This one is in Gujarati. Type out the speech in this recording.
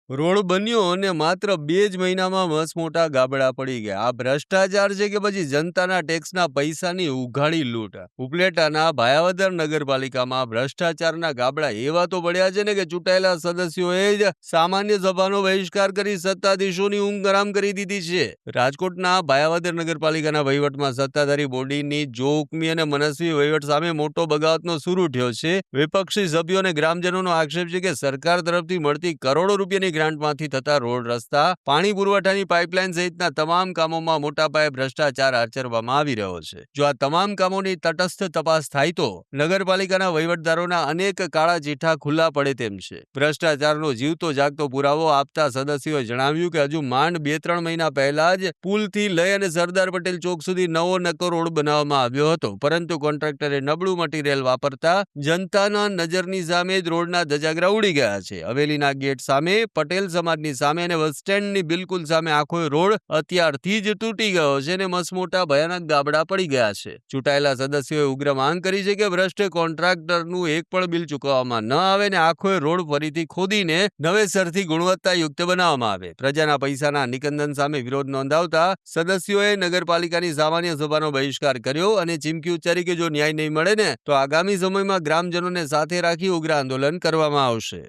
રોડ બન્યો અને માત્ર 2 જ મહિનામાં મસમોટા ગાબડા પડી ગયા. આ ભ્રષ્ટાચાર છે કે પછી જનતાના ટેક્સના પૈસાની ઉઘાડી લૂંટ? ઉપલેટાના ભાયાવદર નગરપાલિકામાં ભ્રષ્ટાચારના ગાબડા એવા તો પડ્યા છે ને કે ચૂંટાયેલા સદસ્યોએ જ સામાન્ય સભાનો બહિષ્કાર કરી સત્તાધીશોની ઊંઘ હરામ કરી દીધી છે. રાજકોટના ભાયાવદર નગરપાલિકાના વહીવટમાં સત્તાધારી બોડીની જોખમી અને મનસ્વી વહીવટ સામે મોટો બગાવતનો સૂર ઉઠ્યો છે. વિપક્ષી સભ્યો અને ગ્રામજનોનો આક્ષેપ છે કે સરકાર તરફથી મળતી કરોડો રૂપિયાની ગ્રાન્ટમાંથી થતા રોડ, રસ્તા, પાણી પુરવઠાની પાઇપલાઇન સહિતના તમામ કામોમાં મોટા પાયે ભ્રષ્ટાચાર આચરવામાં આવી રહ્યો છે. જો આ તમામ કામોની તટસ્થ તપાસ થાય તો નગરપાલિકાના વહીવટદારોના અનેક કાળા ચીઠા ખુલ્લા પડે તેમ છે. ભ્રષ્ટાચારનો જીવતો જાગતો પુરાવો આપતા સદસ્યોએ જણાવ્યું કે હજુ માંડ 2-3 મહિના પહેલા જ પુલથી લઈ અને સરદાર પટેલ ચોક સુધી નવો નક્કો રોડ બનાવવામાં આવ્યો હતો, પરંતુ કોન્ટ્રાક્ટરે નબળું મટીરીયલ વાપરતા જનતાના નજરની સામે જ રોડના ધજાગરા ઉડી ગયા છે. હવેલીના ગેટ સામે, પટેલ સમાજની સામે અને બસ સ્ટેન્ડની બિલકુલ સામે આખો રોડ અત્યારથી જ તૂટી ગયો છે અને મસમોટા ભયાનક ગાબડા પડી ગયા છે. ચૂંટાયેલા સદસ્યોએ ઉગ્ર માંગ કરી છે કે ભ્રષ્ટ કોન્ટ્રાક્ટરનું એક પણ બિલ ચૂકવવામાં ન આવે અને આખો રોડ ફરીથી ખોદીને નવેસરથી ગુણવત્તાયુક્ત બનાવવામાં આવે. પ્રજાના પૈસાના નિકંદન સામે વિરોધ નોંધાવતા સદસ્યોએ નગરપાલિકાની સામાન્ય સભાનો બહિષ્કાર કર્યો અને ચીમકી ઉચ્ચારી કે જો ન્યાય નહીં મળે ને તો આગામી સમયમાં ગ્રામજનોને સાથે રાખી ઉગ્ર આંદોલન કરવામાં આવશે.